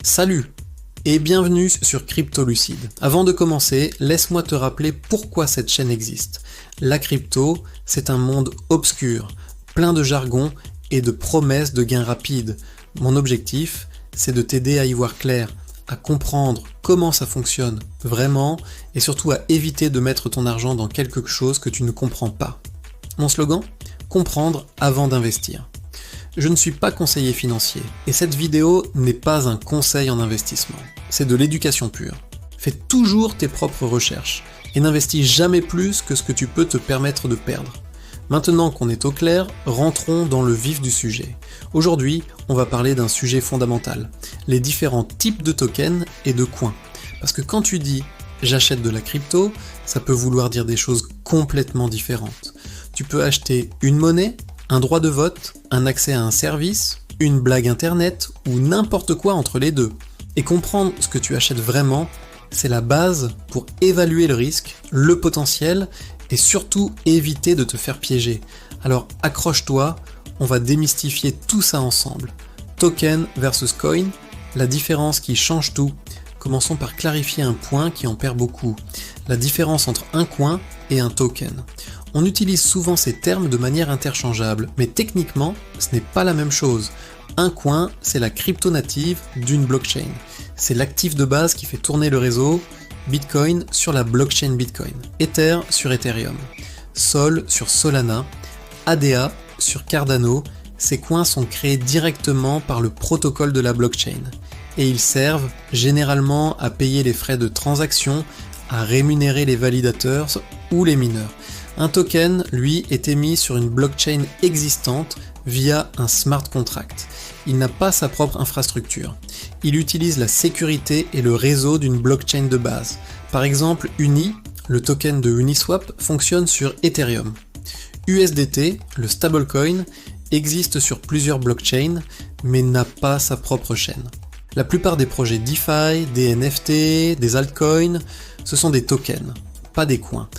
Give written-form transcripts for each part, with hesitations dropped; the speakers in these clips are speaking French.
Salut et bienvenue sur Cryptolucide. Avant de commencer, laisse-moi te rappeler pourquoi cette chaîne existe. La crypto, c'est un monde obscur, plein de jargon et de promesses de gains rapides. Mon objectif, c'est de t'aider à y voir clair, à comprendre comment ça fonctionne vraiment et surtout à éviter de mettre ton argent dans quelque chose que tu ne comprends pas. Mon slogan ? Comprendre avant d'investir. Je ne suis pas conseiller financier, et cette vidéo n'est pas un conseil en investissement, c'est de l'éducation pure. Fais toujours tes propres recherches, et n'investis jamais plus que ce que tu peux te permettre de perdre. Maintenant qu'on est au clair, rentrons dans le vif du sujet. Aujourd'hui, on va parler d'un sujet fondamental, les différents types de tokens et de coins. Parce que quand tu dis « j'achète de la crypto », ça peut vouloir dire des choses complètement différentes. Tu peux acheter une monnaie, un droit de vote, un accès à un service, une blague internet ou n'importe quoi entre les deux. Et comprendre ce que tu achètes vraiment, c'est la base pour évaluer le risque, le potentiel et surtout éviter de te faire piéger. Alors accroche-toi, on va démystifier tout ça ensemble. Token versus coin, la différence qui change tout. Commençons par clarifier un point qui en perd beaucoup. La différence entre un coin et un token. On utilise souvent ces termes de manière interchangeable, mais techniquement, ce n'est pas la même chose. Un coin, c'est la crypto native d'une blockchain. C'est l'actif de base qui fait tourner le réseau, Bitcoin sur la blockchain Bitcoin, Ether sur Ethereum, Sol sur Solana, ADA sur Cardano. Ces coins sont créés directement par le protocole de la blockchain. Et ils servent généralement à payer les frais de transaction, à rémunérer les validateurs ou les mineurs. Un token, lui, est émis sur une blockchain existante via un smart contract. Il n'a pas sa propre infrastructure. Il utilise la sécurité et le réseau d'une blockchain de base. Par exemple, Uni, le token de Uniswap, fonctionne sur Ethereum. USDT, le stablecoin, existe sur plusieurs blockchains, mais n'a pas sa propre chaîne. La plupart des projets DeFi, des NFT, des altcoins, ce sont des tokens, pas des coins.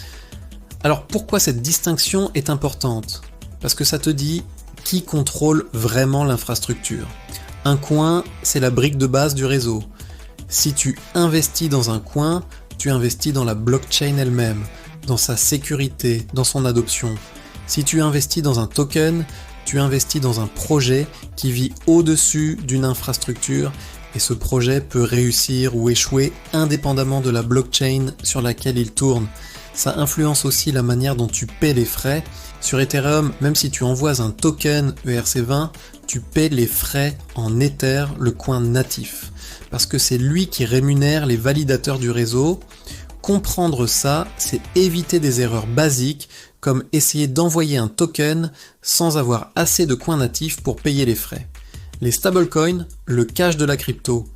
Alors pourquoi cette distinction est importante ? Parce que ça te dit qui contrôle vraiment l'infrastructure. Un coin, c'est la brique de base du réseau. Si tu investis dans un coin, tu investis dans la blockchain elle-même, dans sa sécurité, dans son adoption. Si tu investis dans un token, tu investis dans un projet qui vit au-dessus d'une infrastructure et ce projet peut réussir ou échouer indépendamment de la blockchain sur laquelle il tourne. Ça influence aussi la manière dont tu paies les frais. Sur Ethereum, même si tu envoies un token ERC20, tu paies les frais en Ether, le coin natif. Parce que c'est lui qui rémunère les validateurs du réseau. Comprendre ça, c'est éviter des erreurs basiques, comme essayer d'envoyer un token sans avoir assez de coins natifs pour payer les frais. Les stablecoins, le cash de la crypto.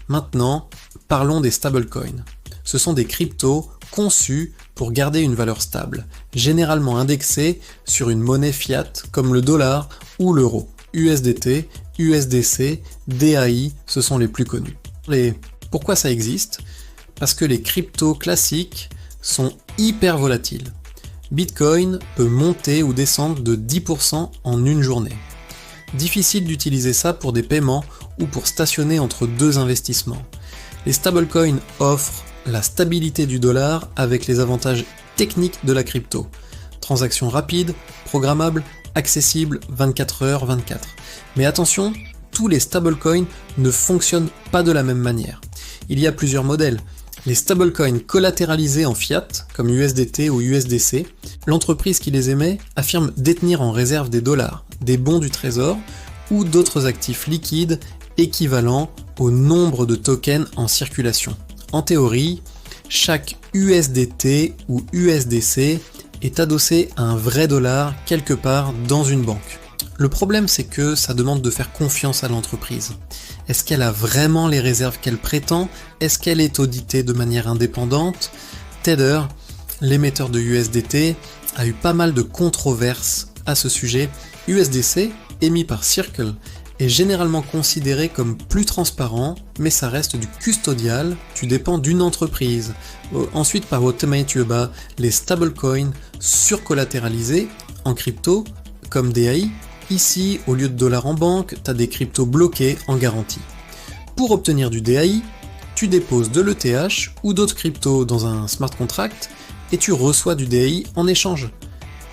Maintenant, parlons des stablecoins. Ce sont des cryptos conçus pour garder une valeur stable, généralement indexée sur une monnaie fiat comme le dollar ou l'euro. USDT, USDC, DAI, ce sont les plus connus. Pourquoi ça existe ? Parce que les cryptos classiques sont hyper volatiles. Bitcoin peut monter ou descendre de 10% en une journée. Difficile d'utiliser ça pour des paiements ou pour stationner entre deux investissements. Les stablecoins offrent la stabilité du dollar avec les avantages techniques de la crypto. Transactions rapides, programmables, accessibles 24h/24. Mais attention, tous les stablecoins ne fonctionnent pas de la même manière. Il y a plusieurs modèles. Les stablecoins collatéralisés en fiat, comme USDT ou USDC, l'entreprise qui les émet affirme détenir en réserve des dollars, des bons du trésor ou d'autres actifs liquides équivalents au nombre de tokens en circulation. En théorie, chaque USDT ou USDC est adossé à un vrai dollar quelque part dans une banque. Le problème, c'est que ça demande de faire confiance à l'entreprise. Est-ce qu'elle a vraiment les réserves qu'elle prétend ? Est-ce qu'elle est auditée de manière indépendante ? Tether, l'émetteur de USDT, a eu pas mal de controverses à ce sujet. USDC, émis par Circle, est généralement considéré comme plus transparent, mais ça reste du custodial, tu dépends d'une entreprise. Ensuite, par votre bas, les stablecoins surcollatéralisés en crypto, comme DAI, ici, au lieu de dollars en banque, tu as des cryptos bloqués en garantie. Pour obtenir du DAI, tu déposes de l'ETH ou d'autres cryptos dans un smart contract et tu reçois du DAI en échange.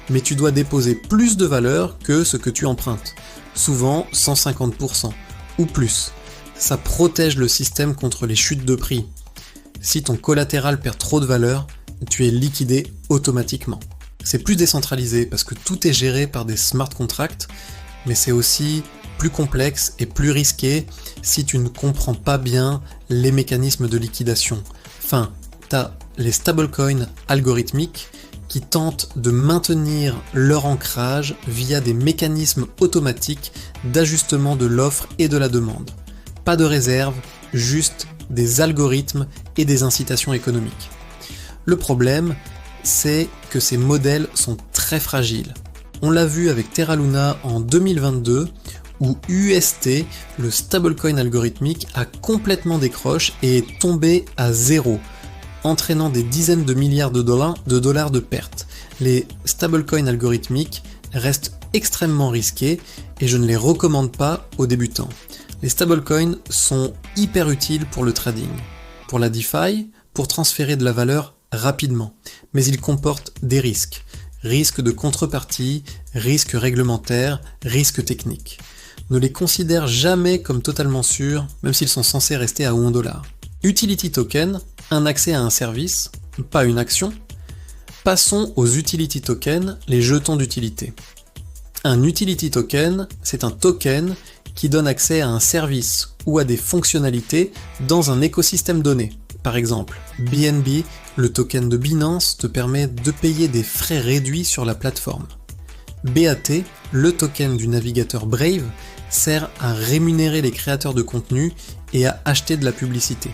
Mais tu dois déposer plus de valeur que ce que tu empruntes, souvent 150% ou plus. Ça protège le système contre les chutes de prix. Si ton collatéral perd trop de valeur, tu es liquidé automatiquement. C'est plus décentralisé parce que tout est géré par des smart contracts, mais c'est aussi plus complexe et plus risqué si tu ne comprends pas bien les mécanismes de liquidation. Enfin, t'as les stablecoins algorithmiques qui tentent de maintenir leur ancrage via des mécanismes automatiques d'ajustement de l'offre et de la demande. Pas de réserve, juste des algorithmes et des incitations économiques. Le problème, c'est que ces modèles sont très fragiles. On l'a vu avec Terra Luna en 2022, où UST, le stablecoin algorithmique, a complètement décroché et est tombé à zéro, entraînant des dizaines de milliards de dollars de pertes. Les stablecoins algorithmiques restent extrêmement risqués et je ne les recommande pas aux débutants. Les stablecoins sont hyper utiles pour le trading, pour la DeFi, pour transférer de la valeur rapidement, mais ils comportent des risques. Risques de contrepartie, risques réglementaires, risques techniques. Ne les considère jamais comme totalement sûrs, même s'ils sont censés rester à 1 $. Utility token, un accès à un service, pas une action. Passons aux utility tokens, les jetons d'utilité. Un utility token, c'est un token qui donne accès à un service ou à des fonctionnalités dans un écosystème donné. Par exemple, BNB, le token de Binance, te permet de payer des frais réduits sur la plateforme. BAT, le token du navigateur Brave, sert à rémunérer les créateurs de contenu et à acheter de la publicité.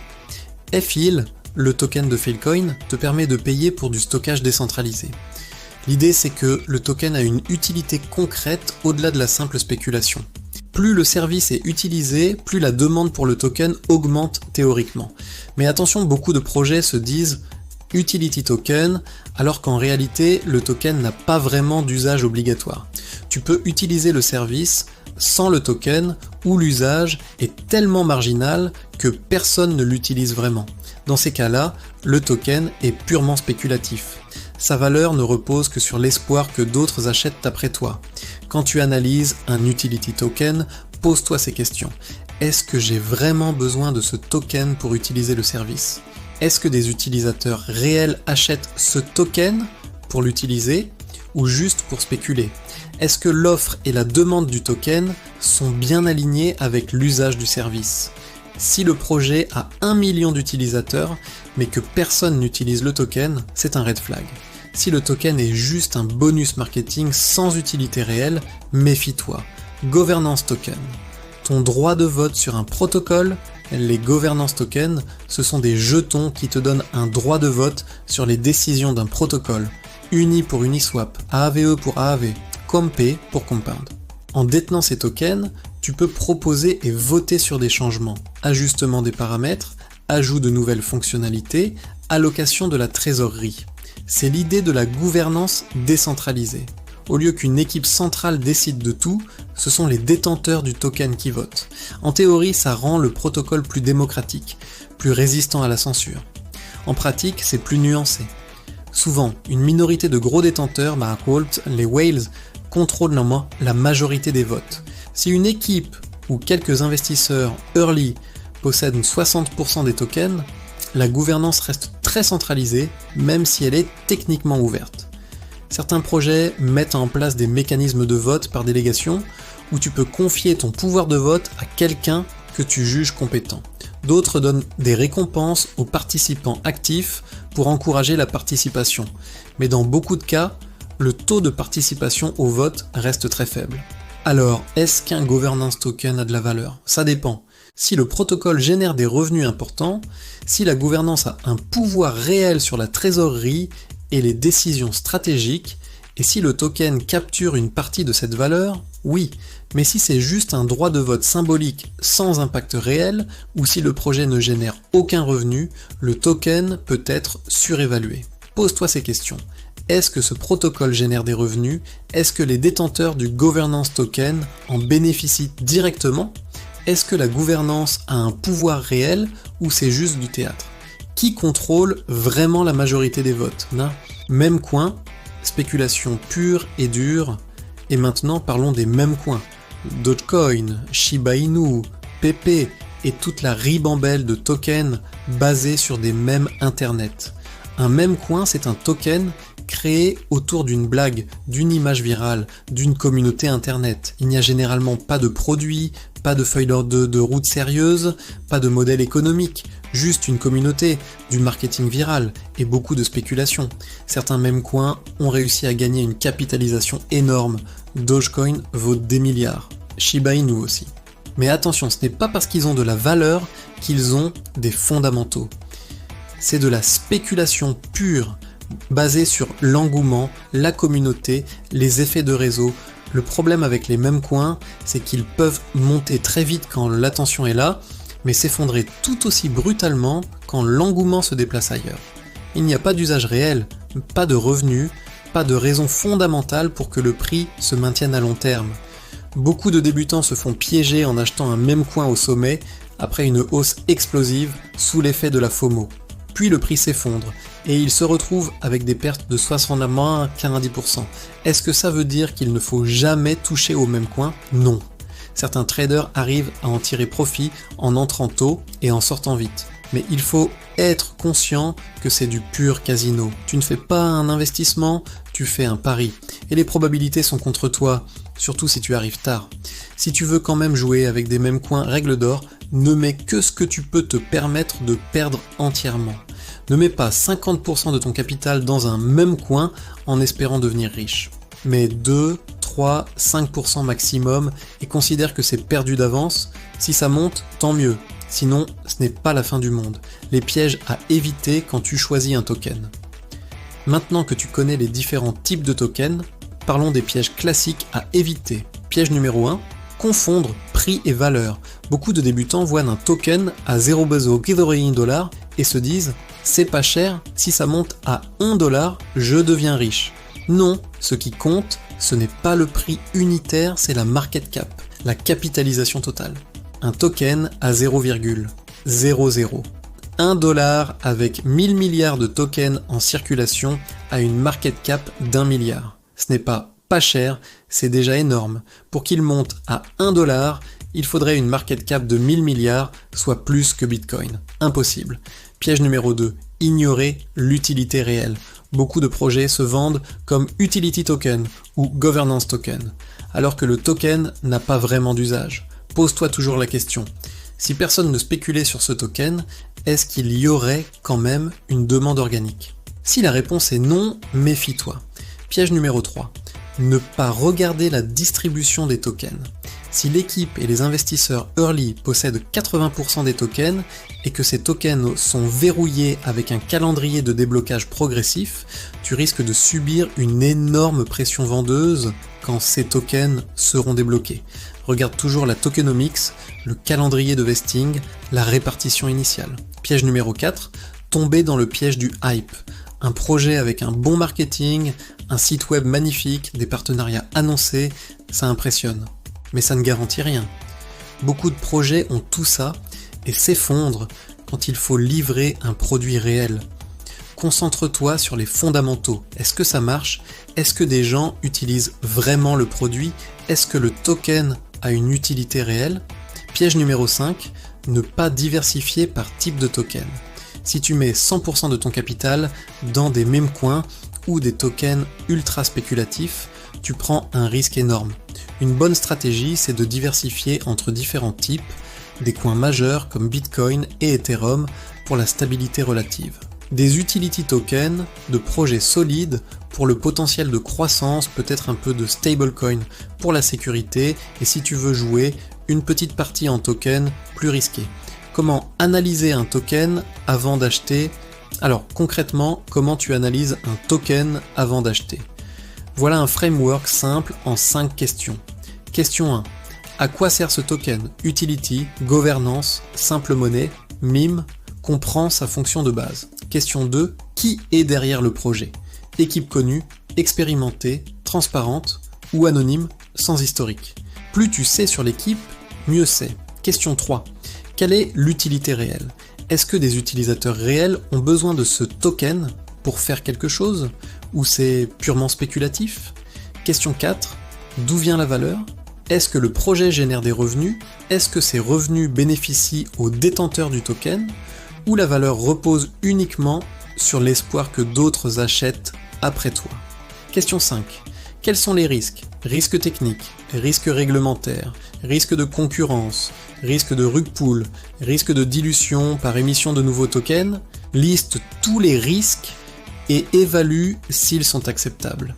FIL, le token de Filecoin, te permet de payer pour du stockage décentralisé. L'idée, c'est que le token a une utilité concrète au-delà de la simple spéculation. Plus le service est utilisé, plus la demande pour le token augmente théoriquement. Mais attention, beaucoup de projets se disent utility token, alors qu'en réalité, le token n'a pas vraiment d'usage obligatoire. Tu peux utiliser le service sans le token, ou l'usage est tellement marginal que personne ne l'utilise vraiment. Dans ces cas-là, le token est purement spéculatif. Sa valeur ne repose que sur l'espoir que d'autres achètent après toi. Quand tu analyses un utility token, pose-toi ces questions. Est-ce que j'ai vraiment besoin de ce token pour utiliser le service ? Est-ce que des utilisateurs réels achètent ce token pour l'utiliser ou juste pour spéculer ? Est-ce que l'offre et la demande du token sont bien alignées avec l'usage du service ? Si le projet a 1 million d'utilisateurs, mais que personne n'utilise le token, c'est un red flag. Si le token est juste un bonus marketing sans utilité réelle, méfie-toi. Governance token. Ton droit de vote sur un protocole, les governance tokens, ce sont des jetons qui te donnent un droit de vote sur les décisions d'un protocole. Uni pour Uniswap, AAVE pour AAV, Comp pour Compound. En détenant ces tokens, tu peux proposer et voter sur des changements, ajustement des paramètres, ajout de nouvelles fonctionnalités, allocation de la trésorerie. C'est l'idée de la gouvernance décentralisée. Au lieu qu'une équipe centrale décide de tout, ce sont les détenteurs du token qui votent. En théorie, ça rend le protocole plus démocratique, plus résistant à la censure. En pratique, c'est plus nuancé. Souvent, une minorité de gros détenteurs, les whales, contrôlent la majorité des votes. Si une équipe ou quelques investisseurs early possèdent 60% des tokens, la gouvernance reste très centralisée, même si elle est techniquement ouverte. Certains projets mettent en place des mécanismes de vote par délégation, où tu peux confier ton pouvoir de vote à quelqu'un que tu juges compétent. D'autres donnent des récompenses aux participants actifs pour encourager la participation, mais dans beaucoup de cas, le taux de participation au vote reste très faible. Alors, est-ce qu'un governance token a de la valeur ? Ça dépend. Si le protocole génère des revenus importants, si la gouvernance a un pouvoir réel sur la trésorerie et les décisions stratégiques, et si le token capture une partie de cette valeur, oui. Mais si c'est juste un droit de vote symbolique sans impact réel, ou si le projet ne génère aucun revenu, le token peut être surévalué. Pose-toi ces questions. Est-ce que ce protocole génère des revenus ? Est-ce que les détenteurs du governance token en bénéficient directement ? Est-ce que la gouvernance a un pouvoir réel ou c'est juste du théâtre? Qui contrôle vraiment la majorité des votes? Même coin, spéculation pure et dure, et maintenant parlons des mêmes coins. Dogecoin, Shiba Inu, Pepe et toute la ribambelle de tokens basés sur des mèmes internet. Un mème coin, c'est un token créé autour d'une blague, d'une image virale, d'une communauté internet. Il n'y a généralement pas de produit, pas de feuille de route sérieuse, pas de modèle économique, juste une communauté, du marketing viral et beaucoup de spéculation. Certains mèmes coins ont réussi à gagner une capitalisation énorme. Dogecoin vaut des milliards. Shiba Inu aussi. Mais attention, ce n'est pas parce qu'ils ont de la valeur qu'ils ont des fondamentaux. C'est de la spéculation pure, basée sur l'engouement, la communauté, les effets de réseau. Le problème avec les mêmes coins, c'est qu'ils peuvent monter très vite quand l'attention est là, mais s'effondrer tout aussi brutalement quand l'engouement se déplace ailleurs. Il n'y a pas d'usage réel, pas de revenus, pas de raison fondamentale pour que le prix se maintienne à long terme. Beaucoup de débutants se font piéger en achetant un même coin au sommet, après une hausse explosive sous l'effet de la FOMO. Puis le prix s'effondre, et ils se retrouvent avec des pertes de 60-90%. Est-ce que ça veut dire qu'il ne faut jamais toucher au même coin? Non. Certains traders arrivent à en tirer profit en entrant tôt et en sortant vite. Mais il faut être conscient que c'est du pur casino. Tu ne fais pas un investissement, tu fais un pari. Et les probabilités sont contre toi, surtout si tu arrives tard. Si tu veux quand même jouer avec des mêmes coins règle d'or, ne mets que ce que tu peux te permettre de perdre entièrement. Ne mets pas 50% de ton capital dans un même coin en espérant devenir riche. Mets 2, 3, 5% maximum et considère que c'est perdu d'avance. Si ça monte, tant mieux. Sinon, ce n'est pas la fin du monde. Les pièges à éviter quand tu choisis un token. Maintenant que tu connais les différents types de tokens, parlons des pièges classiques à éviter. Piège numéro 1, confondre prix et valeur. Beaucoup de débutants voient un token à 0,01 $ et se disent « c'est pas cher, si ça monte à 1 $, je deviens riche ». Non, ce qui compte, ce n'est pas le prix unitaire, c'est la market cap, la capitalisation totale. Un token à 0,00. 1 $ avec 1000 milliards de tokens en circulation a une market cap d'1 milliard. Ce n'est pas cher, c'est déjà énorme. Pour qu'il monte à 1 $, il faudrait une market cap de 1000 milliards, soit plus que Bitcoin. Impossible. Piège numéro 2, ignorer l'utilité réelle. Beaucoup de projets se vendent comme utility token ou governance token, alors que le token n'a pas vraiment d'usage. Pose-toi toujours la question. Si personne ne spéculait sur ce token, est-ce qu'il y aurait quand même une demande organique? Si la réponse est non, méfie-toi. Piège numéro 3. Ne pas regarder la distribution des tokens. Si l'équipe et les investisseurs early possèdent 80% des tokens et que ces tokens sont verrouillés avec un calendrier de déblocage progressif, tu risques de subir une énorme pression vendeuse quand ces tokens seront débloqués. Regarde toujours la tokenomics, le calendrier de vesting, la répartition initiale. Piège numéro 4, tomber dans le piège du hype. Un projet avec un bon marketing, un site web magnifique, des partenariats annoncés, ça impressionne. Mais ça ne garantit rien. Beaucoup de projets ont tout ça et s'effondrent quand il faut livrer un produit réel. Concentre-toi sur les fondamentaux. Est-ce que ça marche? Est-ce que des gens utilisent vraiment le produit? Est-ce que le token a une utilité réelle? Piège numéro 5, ne pas diversifier par type de token. Si tu mets 100% de ton capital dans des meme coins ou des tokens ultra spéculatifs, tu prends un risque énorme. Une bonne stratégie, c'est de diversifier entre différents types, des coins majeurs comme Bitcoin et Ethereum pour la stabilité relative. Des utility tokens de projets solides pour le potentiel de croissance, peut-être un peu de stablecoin pour la sécurité, et si tu veux jouer, une petite partie en token plus risquée. Comment analyser un token avant d'acheter? Alors concrètement, comment tu analyses un token avant d'acheter? Voilà un framework simple en 5 questions. Question 1. À quoi sert ce token? Utility, gouvernance, simple monnaie, meme, comprend sa fonction de base. Question 2. Qui est derrière le projet? Équipe connue, expérimentée, transparente ou anonyme, sans historique. Plus tu sais sur l'équipe, mieux c'est. Question 3. Quelle est l'utilité réelle? Est-ce que des utilisateurs réels ont besoin de ce token pour faire quelque chose? Ou c'est purement spéculatif? Question 4. D'où vient la valeur? Est-ce que le projet génère des revenus? Est-ce que ces revenus bénéficient aux détenteurs du token? Ou la valeur repose uniquement sur l'espoir que d'autres achètent après toi? Question 5. Quels sont les risques? Risques techniques, risques réglementaires, risques de concurrence, risques de rug pull, risques de dilution par émission de nouveaux tokens? Liste tous les risques et évalue s'ils sont acceptables.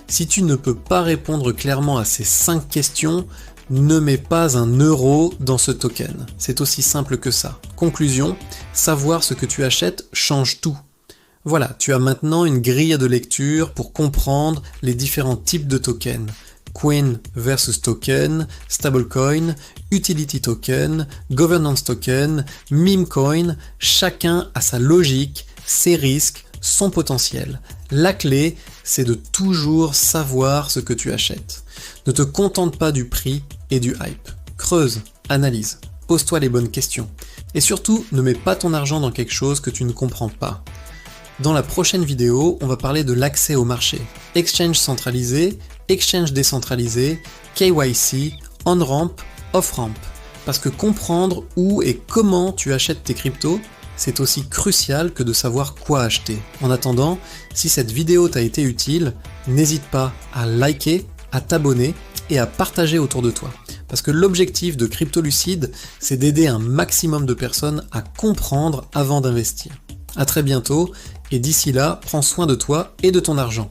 Si tu ne peux pas répondre clairement à ces 5 questions, ne mets pas un euro dans ce token. C'est aussi simple que ça. Conclusion, savoir ce que tu achètes change tout. Voilà, tu as maintenant une grille de lecture pour comprendre les différents types de tokens. Coin versus token, stablecoin, utility token, governance token, meme coin, chacun a sa logique, ses risques, son potentiel. La clé, c'est de toujours savoir ce que tu achètes. Ne te contente pas du prix et du hype. Creuse, analyse, pose-toi les bonnes questions. Et surtout, ne mets pas ton argent dans quelque chose que tu ne comprends pas. Dans la prochaine vidéo, on va parler de l'accès au marché. Exchange centralisé, exchange décentralisé, KYC, on-ramp, off-ramp. Parce que comprendre où et comment tu achètes tes cryptos, c'est aussi crucial que de savoir quoi acheter. En attendant, si cette vidéo t'a été utile, n'hésite pas à liker, à t'abonner et à partager autour de toi. Parce que l'objectif de Crypto Lucide, c'est d'aider un maximum de personnes à comprendre avant d'investir. À très bientôt, et d'ici là, prends soin de toi et de ton argent.